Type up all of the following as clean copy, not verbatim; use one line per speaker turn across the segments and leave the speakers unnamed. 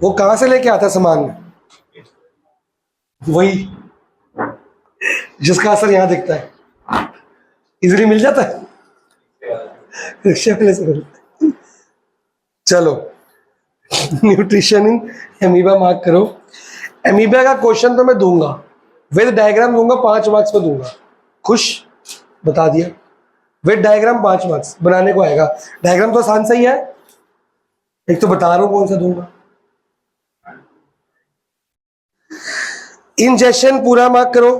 वो कहाँ से लेके आता है सामान? वही जिसका असर यहाँ दिखता है, इजीली मिल जाता है, रिक्शे वाले से मिलता है। चलो, न्यूट्रिशन इन एमीबा मार्क करो। एमीबा का क्वेश्चन तो मैं दूंगा, विद डायग्राम दूंगा, 5 मार्क्स में दूंगा। खुश? बता दिया, विद डायग्राम 5 मार्क्स बनाने को आएगा। डायग्राम तो आसान सही है, एक तो बता रहा हूं कौन सा दूंगा। इंजेक्शन पूरा मार्क करो।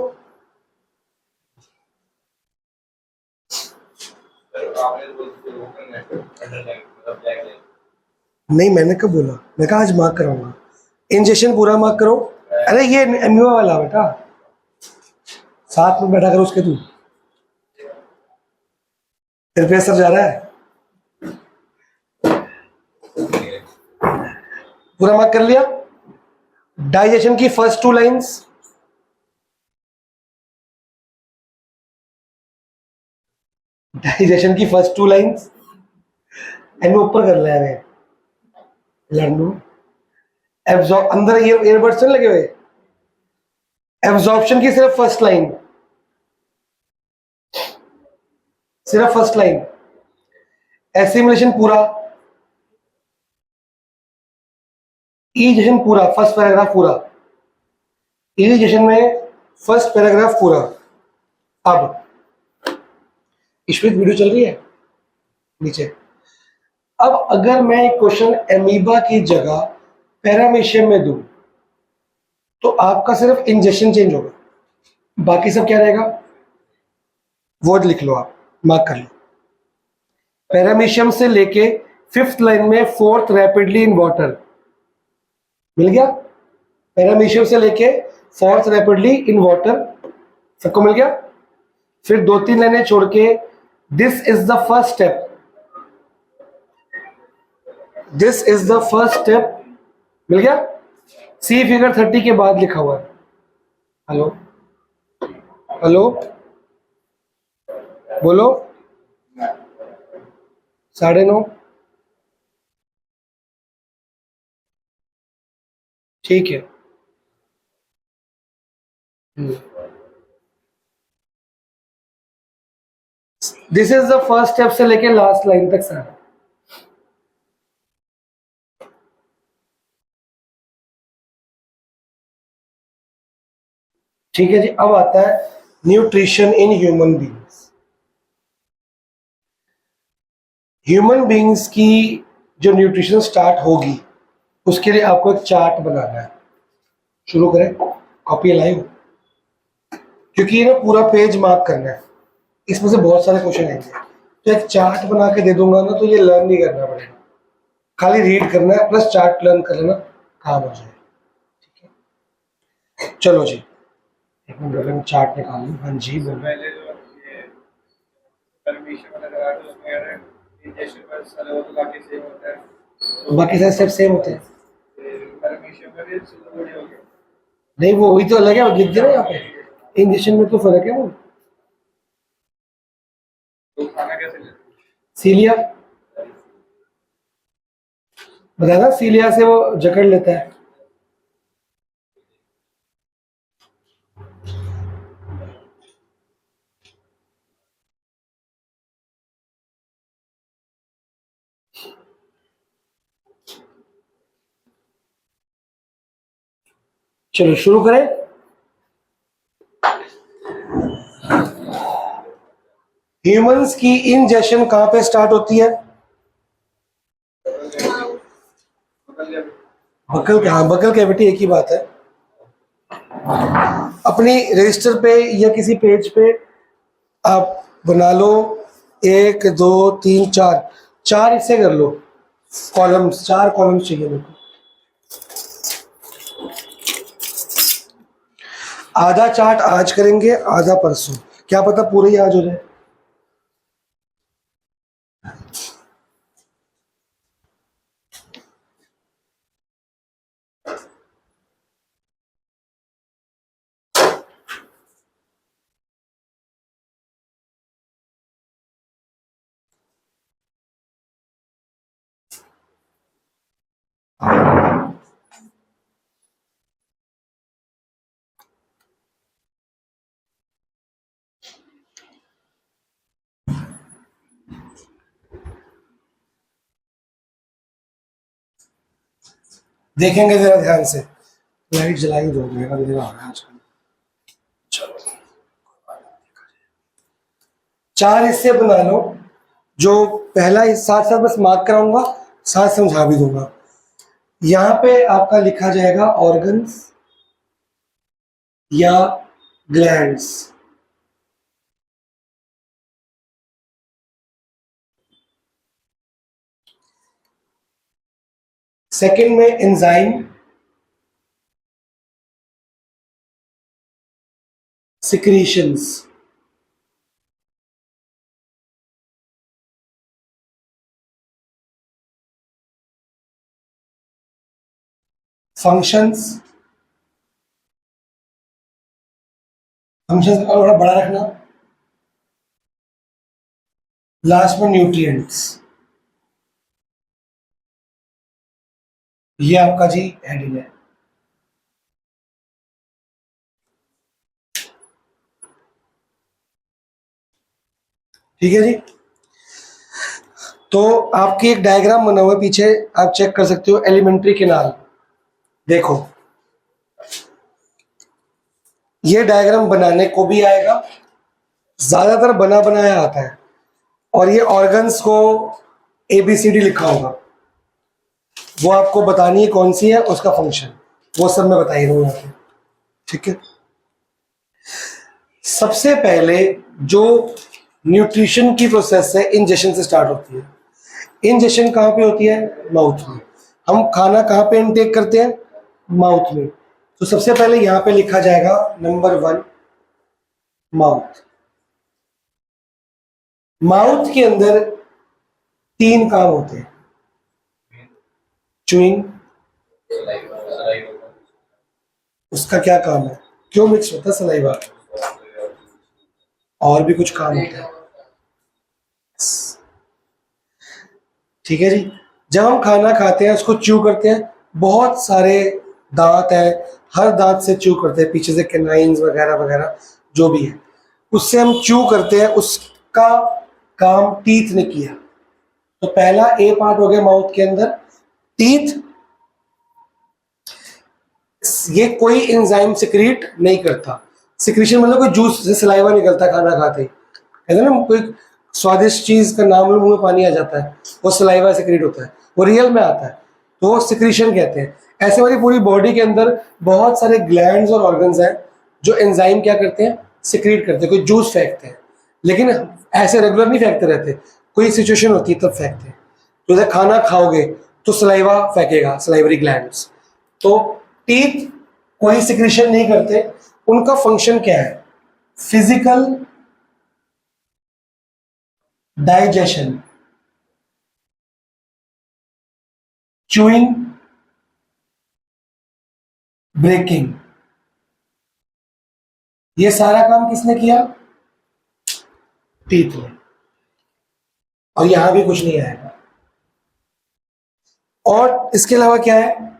नहीं, मैंने कब बोला? मैं कहा आज मार्क कराऊंगा। इंजेक्शन पूरा मार्क करो। अरे ये एम्यूआ वाला बेटा, साथ में बैठा करो उसके तू। तेरे पे असर जा रहा है। पूरा मार्क कर लिया। डाइजेशन की फर्स्ट 2 लाइंस, डाइजेशन की फर्स्ट 2 लाइंस एंड ऊपर कर लिया है लर्नो। एब्जॉर्ब, अंदर ईयरबड्स नहीं लगे हुए। एब्जॉर्प्शन की सिर्फ फर्स्ट लाइन, सिर्फ फर्स्ट लाइन। एसिमिलेशन पूरा, इरिगेशन पूरा, फर्स्ट पैराग्राफ पूरा। इरिगेशन में फर्स्ट पैराग्राफ पूरा। अब ईश्वरित वीडियो चल रही है नीचे। अब अगर मैं एक क्वेश्चन एमीबा की जगह पैरामीशियम में दूं तो आपका सिर्फ इंजेक्शन चेंज होगा, बाकी सब क्या रहेगा? वर्ड लिख लो, आप मार्क कर लो। पैरामीशियम से लेके 5th लाइन में फोर्थ रैपिडली इन वाटर, मिल गया। पैरामीशियम से लेके 4th रैपिडली इन वाटर, सबको मिल गया। फिर 2-3 लाइनें छोड़ के this is the first step, this is the first step, मिल गया। सी फिगर 30 के बाद लिखा हुआ है। हेलो हेलो, बोलो। 9:30, ठीक है। This is the first step से लेके लास्ट लाइन तक सारा। ठीक है जी। अब आता है nutrition in human beings. Human beings की जो न्यूट्रिशन स्टार्ट होगी उसके लिए आपको एक चार्ट बनाना है। शुरू करें, कॉपी लाइव, क्योंकि ये ना पूरा पेज मार्क करना है, इसमें से बहुत सारे क्वेश्चन आएंगे। तो एक चार्ट बना के दे दूंगा ना, तो ये लर्न नहीं करना पड़ेगा, खाली रीड करना है प्लस चार्ट लर्न कर लेना, काम हो जाए। ठीक है, चलो जी, एक मिनट पहले मैं चार्ट निकाल लूँ। हाँ जी बोलो।
पहले जो ये परमिशन वाला करा तो उसमें कह रहे हैं इंजेक्शन बस अलग होता बाकी सेम होता है।
बाकी सारे स्टेप सेम होते हैं।
परमिशन में भी थोड़ी हो गया।
नहीं, वो वही तो अलग है, वो लिख दिया ना यहाँ पे। इंजेक्शन में तो फर्क है। वो
तो खाना कैसे लेते हैं?
सीलिया, बताया ना, सीलिया से वो जकड़ लेता है। चलो शुरू करें। ह्यूमंस की इंजेक्शन कहां पे स्टार्ट होती है? बकल, हाँ बकल कैविटी, एक ही बात है। अपनी रजिस्टर पे या किसी पेज पे आप बना लो, 1 2 3 4, 4 हिस्से कर लो, कॉलम्स, 4 कॉलम्स चाहिए मेरे को। आधा चार्ट आज करेंगे, आधा परसों, क्या पता पूरे ही आज हो जाए। देखेंगे जरा ध्यान से। लाइट जलाई दो, मेरा अंधेरा हो रहा है आजकल। चलो, 4 हिस्से बना लो। जो पहला हिस्सा साथ बस मार्क कराऊंगा, साथ समझा भी दूंगा। यहाँ पे आपका लिखा जाएगा ऑर्गन्स या ग्लैंड्स। सेकंड में एंजाइम, सिक्रीशंस। फंक्शंस, फंक्शंस का थोड़ा बड़ा रखना। लास्ट में न्यूट्रिएंट्स। ये आपका जी हेडिंग है। ठीक है जी। तो आपकी एक डायग्राम बना हुआ है पीछे, आप चेक कर सकते हो, एलिमेंट्री केनाल। देखो, ये डायग्राम बनाने को भी आएगा, ज्यादातर बना बनाया आता है। और ये ऑर्गन्स को ABCD लिखा होगा, वो आपको बतानी है कौन सी है, उसका फंक्शन, वो सब मैं बता ही रहा हूं यहाँ पे। ठीक है। सबसे पहले जो न्यूट्रिशन की प्रोसेस है, इंजेक्शन से स्टार्ट होती है। इंजेक्शन कहाँ पे होती है? माउथ में। हम खाना कहाँ पे इनटेक करते हैं? माउथ में। तो सबसे पहले यहाँ पे लिखा जाएगा नंबर 1 माउथ। माउथ के अंदर 3 काम होते हैं। च्यूइंग, उसका क्या काम है? क्यों मिक्स होता है सलाइवा? और भी कुछ काम होता है। ठीक है जी। जब हम खाना खाते हैं, उसको च्यू करते हैं, बहुत सारे दांत हैं, हर दांत से च्यू करते हैं, पीछे से कैनाइन्स वगैरह वगैरह जो भी है, उससे हम च्यू करते हैं। उसका काम टीथ ने किया। तो पहला ए पार्ट हो गया माउथ के अंदर, टीथ। ये कोई एंजाइम सिक्रीट नहीं करता। सिक्रीशन मतलब कोई जूस से सलाइवा निकलता है खाना खाते ही, कहते हैं ना, कोई स्वादिष्ट चीज का नाम लो, मुंह में पानी आ जाता है, वो सलाइवा सिक्रीट होता है, वो रियल में आता है, तो वो सिक्रीशन कहते हैं। ऐसे हमारी पूरी बॉडी के अंदर बहुत सारे ग्लैंड्स और ऑर्गन्स हैं जो एंजाइम क्या करते हैं? सिक्रीट करते हैं। कोई जूस फेंकते हैं, लेकिन ऐसे रेगुलर नहीं फेंकते रहते, कोई सिचुएशन होती है तब फेंकते हैं। तो जैसे खाना खाओगे तो सलाइवा फेंकेगा, सलाइवरी ग्लैंड्स। तो टीथ कोई सिक्रीशन नहीं करते। उनका फंक्शन क्या है? Physical digestion, chewing, breaking. ये सारा काम किसने किया? टीथ ने। और यहां भी कुछ नहीं आएगा। और इसके अलावा क्या है?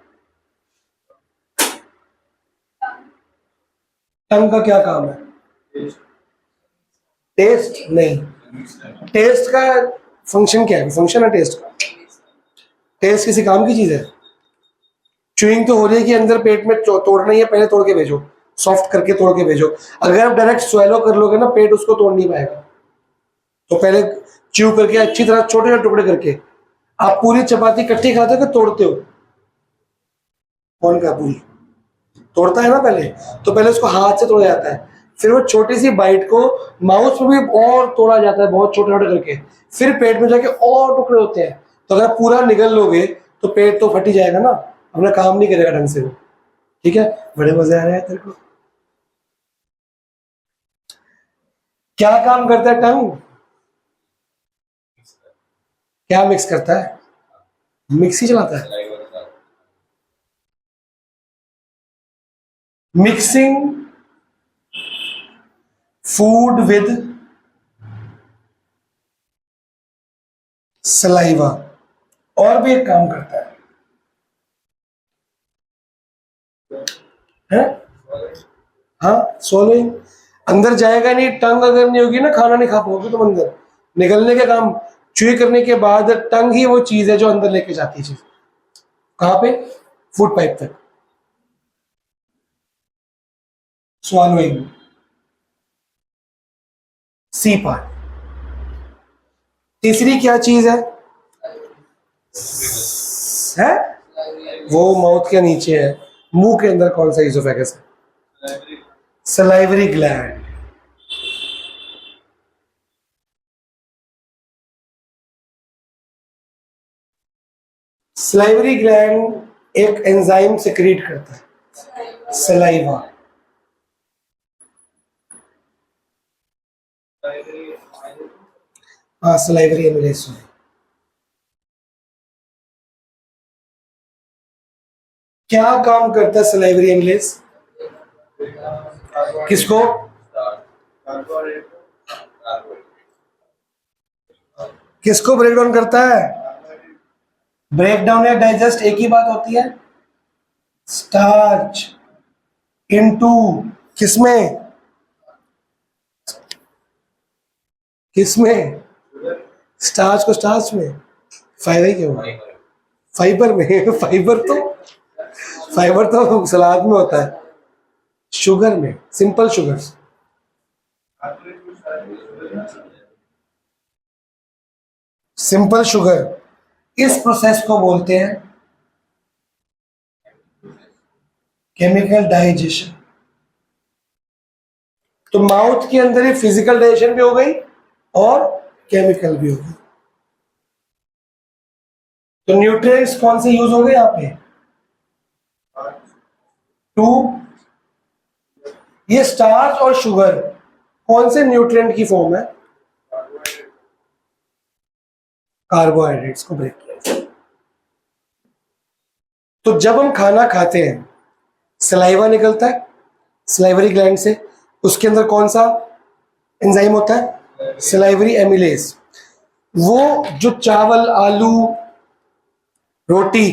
टंग का क्या काम है? टेस्ट नहीं। टेस्ट का फंक्शन क्या है? फंक्शन है टेस्ट का? टेस्ट किसी काम की चीज है? च्यूइंग तो हो रही है कि अंदर पेट में तोड़ना ही है, पहले तोड़ के भेजो, सॉफ्ट करके तोड़ के भेजो। अगर आप डायरेक्ट स्वेलो कर लोगे ना, पेट उसको तोड़ नहीं पाएगा। तो पहले च्यू करके अच्छी तरह छोटे छोटे टुकड़े करके। आप पूरी चपाती इकट्ठी खाते हो कि तोड़ते हो? कौन का पूरी तोड़ता है ना पहले? तो पहले उसको हाथ से तोड़ा जाता है, फिर वो छोटी सी बाइट को माउस में भी और तोड़ा जाता है, बहुत छोटे छोटे करके, फिर पेट में जाके और टुकड़े होते हैं। तो अगर पूरा निगल लोगे तो पेट तो फट ही जाएगा ना, अपना काम नहीं करेगा ढंग से वो। ठीक है, बड़े मजे आ रहे हैं तेरे को। क्या काम करता है टंग? क्या मिक्स करता है? मिक्सी चलाता है। Mixing food with saliva. और भी एक काम करता है? हाँ, swallowing। अंदर जाएगा नहीं, टंग अगर नहीं होगी ना, खाना नहीं खा पाओगे तुम। अंदर निकलने के काम, च्यूई करने के बाद टंग ही वो चीज है जो अंदर लेके जाती है चीज। कहाँ पे? फूड पाइप तक, swallowing, सी पार्ट। तीसरी क्या चीज है वो माउथ के नीचे है। मुंह के अंदर कौन सा ईसोफेगस है? Salivary gland. सलाइवरी ग्लैंड एक एंजाइम सिक्रीट करता है, सलाइवा। हाँ, सलाइवरी एमिलेज। क्या काम करता है सलाइवरी एमिलेज? किसको? किसको ब्रेक डाउन करता है? ब्रेक डाउन या डाइजेस्ट एक ही बात होती है। स्टार्च इनटू किसमें? किसमें? स्टार्च को स्टार्च में। फाइबर क्यों? फाइबर में। फाइबर तो सलाद में होता है। शुगर में, सिंपल शुगर्स। Simple sugar. इस प्रोसेस को बोलते हैं केमिकल डाइजेशन। तो माउथ के अंदर ही फिजिकल डाइजेशन भी हो गई और केमिकल भी हो गई। तो न्यूट्रिएंट्स कौन से यूज हो गए यहाँ पे? टू। ये स्टार्च और शुगर कौन से न्यूट्रिएंट की फॉर्म है? कार्बोहाइड्रेट्स को ब्रेक किया। तो जब हम खाना खाते हैं, सलाइवा निकलता है सलाइवरी ग्लैंड से। उसके अंदर कौन सा एंजाइम होता है? Salivary amylase. वो जो चावल, आलू, रोटी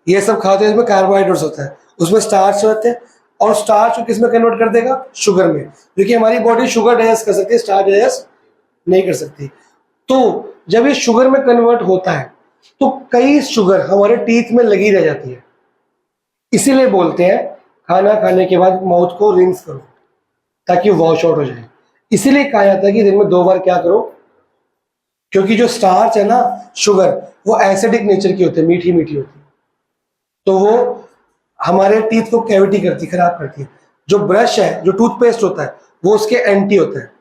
ये सब खाते हैं, इसमें कार्बोहाइड्रेट्स होता है, उसमें स्टार्च होते हैं। और स्टार्च को किसमें कन्वर्ट कर देगा? शुगर में। क्योंकि हमारी बॉडी शुगर डाइजेस्ट कर सकती है, स्टार्च डाइजेस्ट नहीं कर सकती। तो जब ये शुगर में कन्वर्ट होता है तो कई शुगर हमारे टीथ में लगी रह जाती है। इसीलिए बोलते हैं खाना खाने के बाद माउथ को रिंस करो ताकि वॉश आउट हो जाए। इसीलिए कहा जाता है कि दिन में 2 बार क्या करो, क्योंकि जो स्टार्च है ना, शुगर, वो एसिडिक नेचर की होती है, मीठी मीठी होती है। तो वो हमारे टीथ को कैविटी करती, खराब करती है। जो ब्रश है, जो टूथपेस्ट होता है, वो उसके एंटी होता है,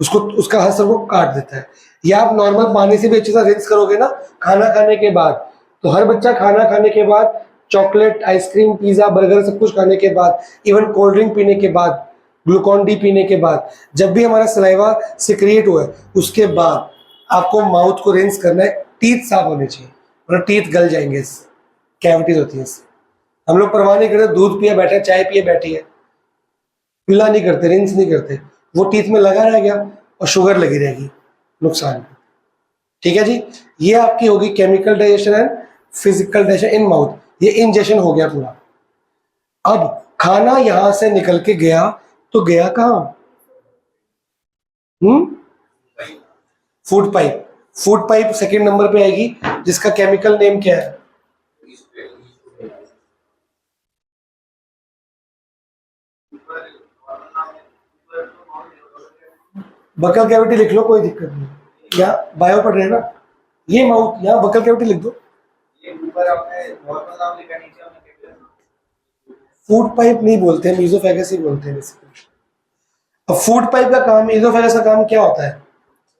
उसको उसका असर को काट देता है। या आप नॉर्मल पानी से भी अच्छे से रिंस करोगे ना खाना खाने के बाद, तो हर बच्चा खाना खाने के बाद, चॉकलेट, आइसक्रीम, पिज्जा, बर्गर सब कुछ खाने के बाद, इवन कोल्ड ड्रिंक पीने के बाद, ग्लूकॉन डी पीने के बाद, जब भी हमारा सलाइवा सिक्रिएट हुआ है उसके बाद आपको माउथ को रिंस करना है। टीथ साफ होने चाहिए वरना टीथ गल जाएंगे, कैविटीज होती है इससे। हम लोग परवाह नहीं करते, दूध पिए बैठे, चाय पिए बैठी है, पिल्ला नहीं करते, रिंस नहीं करते, वो टीथ में लगा रह गया और शुगर लगी रहेगी, नुकसान। ठीक है जी, ये आपकी होगी chemical digestion and physical digestion in mouth. ये इंजेक्शन हो गया पूरा। अब खाना यहां से निकल के गया तो गया कहां? Food pipe. Food pipe second number पे आएगी, जिसका केमिकल नेम क्या है? बकल कैविटी लिख लो, कोई दिक्कत नहीं। या बायो पढ़ रहे हैं ना, ये माउथ, यहाँ बकल कैविटी लिख दो। फूड पाइप नहीं बोलते हैं, ईसोफेगस ही बोलते हैं बेसिकली। अब फूड पाइप का काम, ईसोफेगस का काम क्या होता है?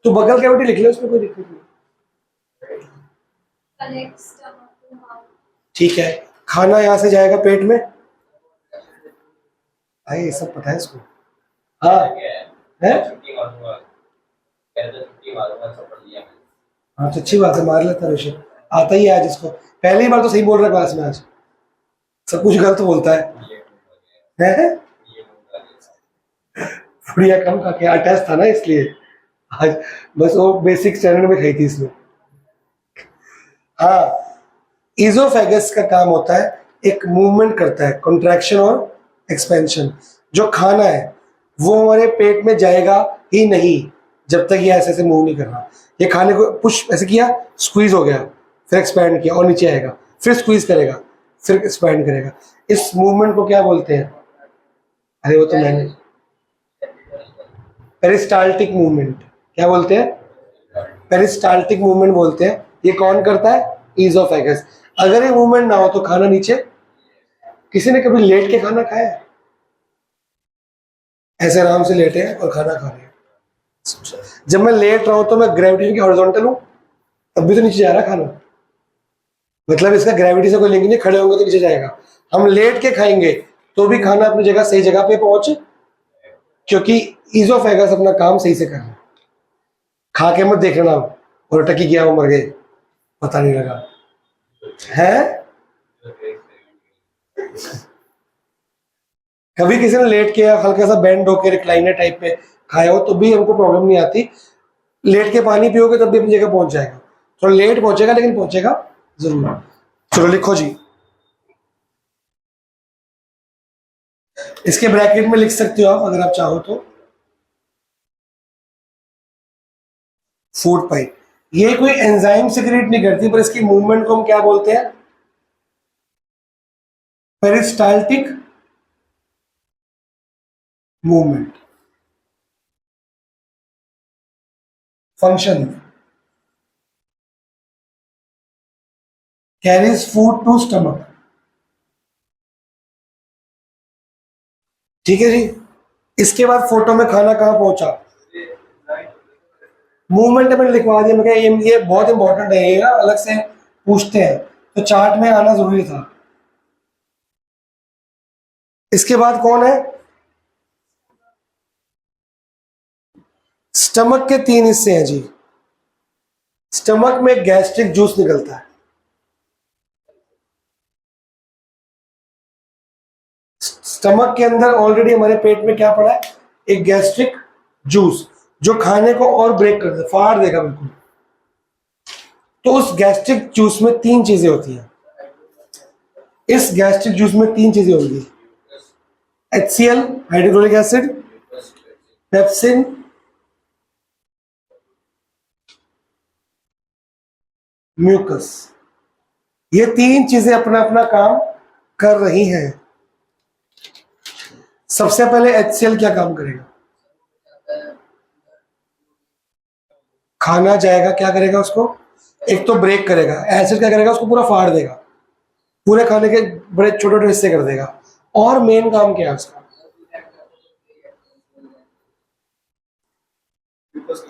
तो बकल कैविटी लिख लो, उसमें कोई दिक्कत नहीं। ठीक है, खाना यहाँ से जाएगा पेट में। भाई ये सब पता है इसको। हाँ है, हाँ तो अच्छी बात है, मार लेता विषय, आता ही है आज इसको। पहली बार तो सही बोल रहा है क्लास में, आज सब कुछ गलत बोलता है? बढ़िया कम खा के, टेस्ट था ना इसलिए आज, बस वो बेसिक स्टैंडर्ड में खाई थी इसमें। हाँ, ईजोफेगस का काम होता है, एक मूवमेंट करता है, कॉन्ट्रैक्शन और एक्सपेंशन। जो खाना है वो हमारे पेट में जाएगा ही नहीं जब तक ये ऐसे ऐसे मूव नहीं कर रहा। ये खाने को पुश ऐसे किया, स्क्वीज हो गया, फिर एक्सपैंड किया और नीचे आएगा, फिर स्क्वीज करेगा, फिर एक्सपैंड करेगा। इस मूवमेंट को क्या बोलते हैं? अरे वो तो मैंने, पेरिस्टाल्टिक मूवमेंट। क्या बोलते हैं? पेरिस्टाल्टिक मूवमेंट बोलते हैं। ये कौन करता है? ईजोफेगस। अगर ये मूवमेंट ना हो तो खाना नीचे। किसी ने कभी लेट के खाना खाया है? ऐसे आराम से लेटे हैं और खाना खा रहे हैं। जब मैं लेट रहा हूं तो मैं ग्रेविटी की हॉरिजॉन्टल हूं, तब भी तो नीचे जा रहा है खाना। मतलब इसका ग्रेविटी से कोई लिंक नहीं, खड़े होंगे तो नीचे जाएगा। हम लेट के खाएंगे तो भी खाना अपनी जगह सही जगह पे पहुंचे, क्योंकि ईजोफेगस अपना काम सही से कर रहा है। खा के मत देख लेना और टकी गया वो मर गए, पता नहीं लगा है। कभी किसी ने लेट के या हल्का सा बेंड होकर रिक्लाइनर टाइप पे खाया हो तो भी हमको प्रॉब्लम नहीं आती। लेट के पानी पियोगे तब भी अपनी जगह पहुंच जाएगा। थोड़ा लेट पहुंचेगा लेकिन पहुंचेगा जरूर। चलो लिखो जी, इसके ब्रैकेट में लिख सकते हो आप अगर आप चाहो तो, फूड पाइप। ये कोई एंजाइम सिक्रेट नहीं करती, पर इसकी मूवमेंट को हम क्या बोलते हैं? Peristaltic movement. Function, carries food to stomach. ठीक है जी। इसके बाद फोटो में खाना कहां पहुंचा? मूवमेंट मैंने लिखवा दिया। मैं कहा ये बहुत इंपॉर्टेंट है, ये ना अलग से पूछते हैं, तो चार्ट में आना जरूरी था। इसके बाद कौन है? स्टमक के तीन हिस्से हैं जी। स्टमक में गैस्ट्रिक जूस निकलता है। स्टमक के अंदर ऑलरेडी हमारे पेट में क्या पड़ा है? एक गैस्ट्रिक जूस, जो खाने को और ब्रेक कर देगा, फाड़ देगा बिल्कुल। तो उस गैस्ट्रिक जूस में तीन चीजें होती हैं। इस गैस्ट्रिक जूस में तीन चीजें होंगी: HCl hydrochloric acid, pepsin, mucus. ये तीन चीजें अपना अपना काम कर रही हैं। सबसे पहले HCl क्या काम करेगा? खाना जाएगा, क्या करेगा उसको? एक तो ब्रेक करेगा। एसिड क्या करेगा? उसको पूरा फाड़ देगा, पूरे खाने के बड़े छोटे छोटे हिस्से कर देगा। और मेन काम क्या है उसका?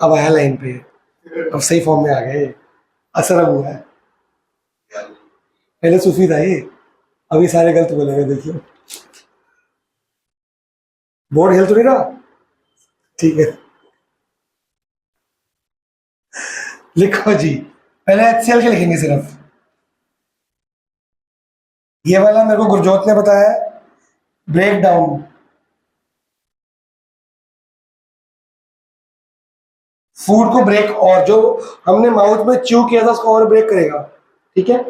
अब आया लाइन पे, अब सही फॉर्म में आ गए। असर अब हुआ है। पहले सूफी था ये, अभी सारे गलत बोलेंगे, देखिए। बोर्ड हिल तो नहीं रहा? ठीक है, लिखो जी। पहले HCl के लिखेंगे सिर्फ। ये वाला मेरे को गुरजोत ने बताया, ब्रेक डाउन। फूड को ब्रेक, और जो हमने माउथ में च्यू किया था उसको और ब्रेक करेगा। ठीक है,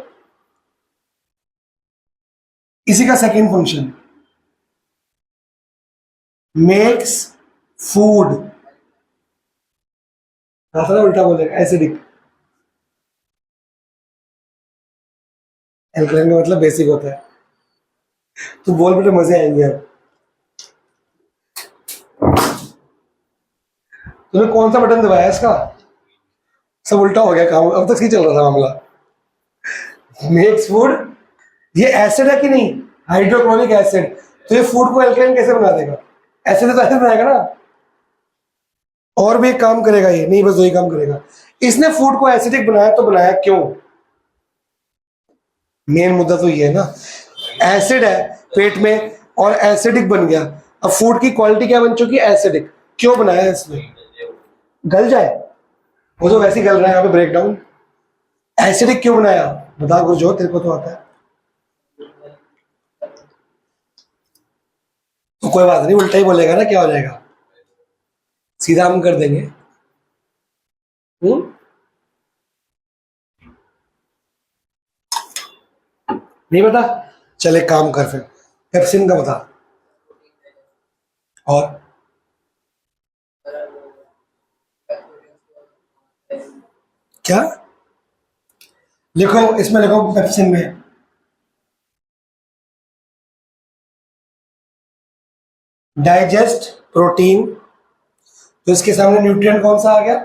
इसी का सेकंड फंक्शन, मेक्स फूड, उल्टा बोलेगा, एसिडिक। एल्कलाइन का मतलब बेसिक होता है। तो बोल बेटे, मजे आएंगे अब। तूने कौन सा बटन दबाया इसका? सब उल्टा हो गया काम, अब तक ही चल रहा था मामला। मेक्स फूड, ये एसिड है कि नहीं? Hydrochloric acid. तो ये फूड को एल्कलाइन कैसे बना देगा? एसिड तो एसिड बनाएगा ना। और भी एक काम करेगा ये, नहीं बस वही काम करेगा। इसने फूड को एसिडिक बनाया, तो बनाया क्यों? मेन मुद्दा तो ये है ना, एसिड है पेट में और एसिडिक बन गया। अब फूड की क्वालिटी क्या बन चुकी है? एसिडिक। क्यों बनाया है इसने? गल जाए, वो तो वैसे ही गल रहा है, यहाँ पे ब्रेक डाउन। एसिडिक क्यों बनाया? बता गुरजोत, तेरे को तो आता है। तो कोई बात नहीं, उल्टा ही बोलेगा ना, क्या हो जाएगा, सीधा हम कर देंगे। नहीं बता, चल एक काम कर फिर, पेप्सिन का बता। और क्या लिखो इसमें? लिखो पेप्सिन में डाइजेस्ट प्रोटीन, तो इसके सामने न्यूट्रिएंट कौन सा आ गया?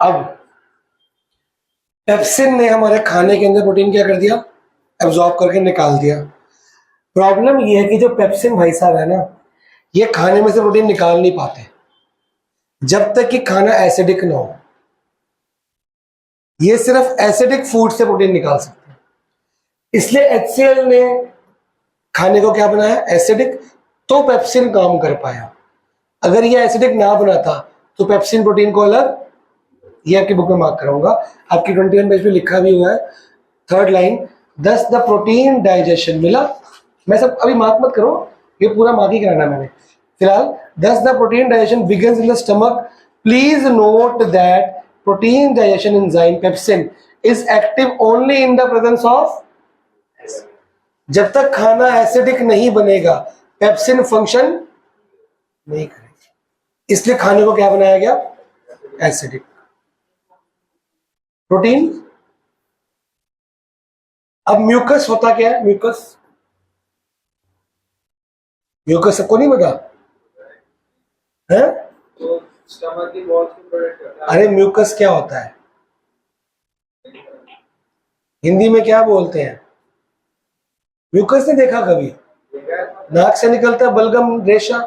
अब पेप्सिन ने हमारे खाने के अंदर प्रोटीन क्या कर दिया? एब्जॉर्ब करके निकाल दिया। प्रॉब्लम ये है कि जो पेप्सिन भाई साहब है ना, ये खाने में से प्रोटीन निकाल नहीं पाते जब तक कि खाना एसिडिक ना हो। ये सिर्फ एसिडिक फूड से प्रोटीन निकाल सकते हैं। इसलिए HCl ने खाने को क्या बनाया? एसिडिक, तो पेप्सिन काम कर पाया। अगर ये एसिडिक ना बनाता तो पेप्सिन प्रोटीन को अलग, ये आपकी बुक में मार्क कराऊंगा, आपकी 21 पेज पे लिखा भी हुआ है, थर्ड लाइन, दस द प्रोटीन डाइजेशन मिला। मैं सब अभी मार्क मत करो, ये पूरा मार्क ही कराना मैंने फिलहाल। दस the protein digestion begins in the stomach, please note that protein digestion enzyme pepsin is active only in the presence of, जब तक खाना एसिडिक नहीं बनेगा पेप्सिन फंक्शन नहीं करेगी। इसलिए खाने को क्या बनाया गया? एसिडिक। प्रोटीन। अब म्यूकस होता क्या है? म्यूकस, म्यूकस सबको नहीं पता है?
तो स्टमक की वॉल्स को प्रोटेक्ट करता है।
अरे म्यूकस क्या होता है? हिंदी में क्या बोलते हैं? म्यूकस ने देखा कभी? नाक से निकलता है बलगम रेशा,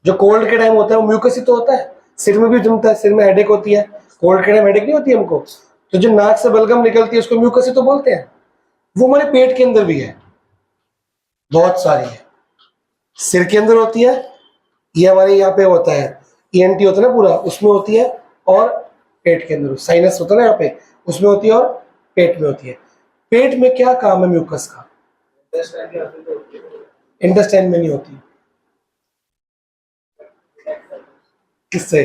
जो कोल्ड के टाइम होता है वो म्यूकस ही तो होता है। सिर में भी जमता है, सिर में हेडेक होती है, कोल्ड के टाइम हेडेक नहीं होती हमको, तो जो नाक से बलगम निकलती है उसको म्यूकस ही तो बोलते हैं। वो हमारे पेट के अंदर भी है, बहुत सारी है। सिर के अंदर होती है, ये हमारे यहाँ पे होता है, ENT होता है ना पूरा, उसमें होती है, और पेट के अंदर साइनस होता है ना यहाँ पे, उसमें होती है, और पेट में होती है। पेट में क्या काम है म्यूकस का? इंटेस्टाइन में नहीं होती। किससे?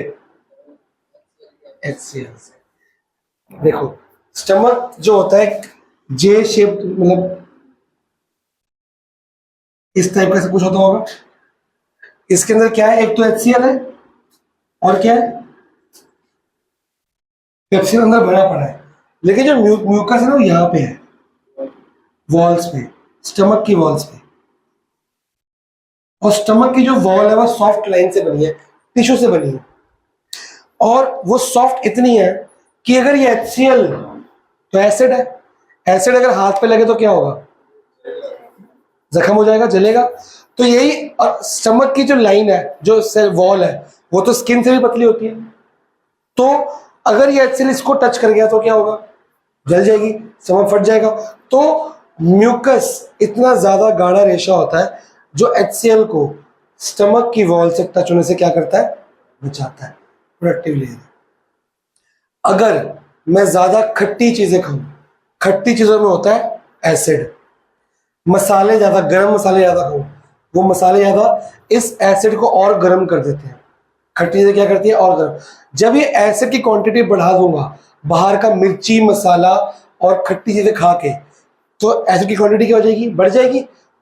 HCl से। देखो स्टमक जो होता है जे शेप, मतलब इस टाइप का सब कुछ होता होगा। इसके अंदर क्या है? एक तो HCl है, और क्या है? पेप्सिन अंदर भरा पड़ा है। लेकिन जो म्यूकस है ना वो यहाँ पे है, वॉल्स पे, स्टमक की वॉल्स पे। और स्टमक की जो वॉल है वो सॉफ्ट लाइन से बनी है, टिश्यू से बनी है, और वो सॉफ्ट इतनी है कि अगर ये HCl तो एसिड है, एसिड अगर हाथ पे लगे तो क्या होगा? जख्म हो जाएगा, जलेगा। तो यही, और स्टमक की जो लाइन है, जो वॉल है, वो तो स्किन से भी पतली होती है, तो अगर ये HCl इसको टच कर गया तो क्या होगा? जल जाएगी, स्टमक फट जाएगा। तो म्यूकस इतना ज्यादा गाढ़ा रेशा होता है जो HCl को स्टमक की वॉल से टच होने से क्या करता है? बचाता है, प्रोडक्टिव लेयर। अगर मैं ज्यादा खट्टी चीजें खाऊं, खट्टी चीजों में होता है एसिड, मसाले ज्यादा, गर्म मसाले ज्यादा खाऊं, वो मसाले ज्यादा इस एसिड को और गर्म कर देते हैं। खट्टी चीजें क्या करती है? और गर्म। जब ये एसिड की क्वांटिटी बढ़ा दूंगा बाहर का मिर्ची मसाला और खट्टी चीजें खा के, तो एसिड की क्वांटिटी क्या हो जाएगी? बढ़ जाएगी।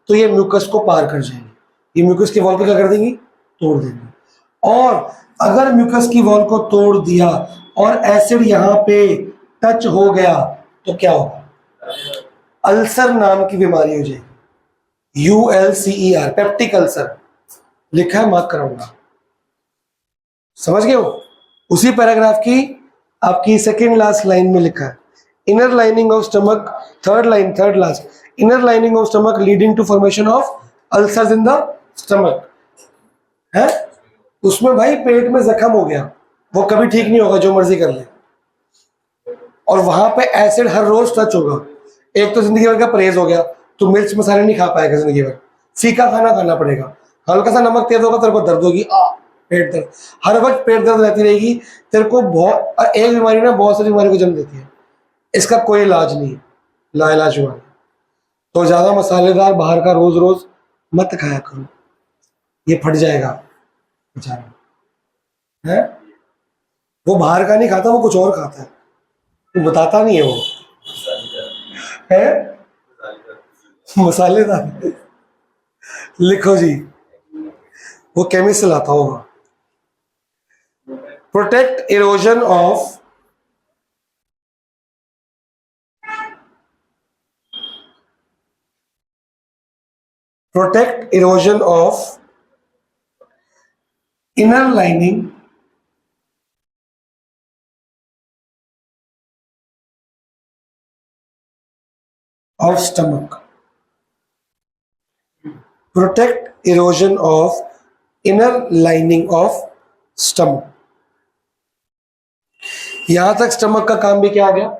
तो ये म्यूकस को पार कर जाएगी, ये म्यूकस की वॉल को क्या कर देंगी? तोड़ देंगी। और अगर म्यूकस की वॉल को तोड़ दिया और एसिड यहाँ पे टच हो गया तो क्या होगा? अल्सर नाम की बीमारी हो जाएगी, ULCER, पेप्टिक अल्सर लिखा है, मार्क कराऊंगा। समझ गए हो? उसी पैराग्राफ की आपकी सेकेंड लास्ट लाइन में लिखा है, inner lining of stomach, third line, third last, inner lining of stomach leading to formation of ulcers in the stomach है। उसमें भाई पेट में जख्म हो गया, वो कभी ठीक नहीं होगा, जो मर्जी कर ले, और वहां पे एसिड हर रोज टच होगा। एक तो जिंदगी भर का परहेज हो गया, तो मिर्च मसाले नहीं खा पाएगा जिंदगी भर, फीका खाना खाना पड़ेगा, हल्का सा नमक तेज होगा, तेरे को दर्द होगी, पेट दर्द, हर वक्त पेट दर्द रहती रहेगी तेरे को। बहुत, एक बीमारी ना बहुत सारी बीमारी को जन्म देती है, इसका कोई इलाज नहीं है, लाइलाज बीमारी। तो ज्यादा मसालेदार बाहर का रोज रोज मत खाया करो, ये फट जाएगा बेचारा है। वो बाहर का नहीं खाता, वो कुछ और खाता है, वो बताता नहीं है, वो है मसालेदार। लिखो जी, वो केमिस्ट से लाता होगा। Protect erosion of inner lining of stomach. Protect erosion of inner lining of stomach. यहां तक स्टमक का काम भी क्या आ गया?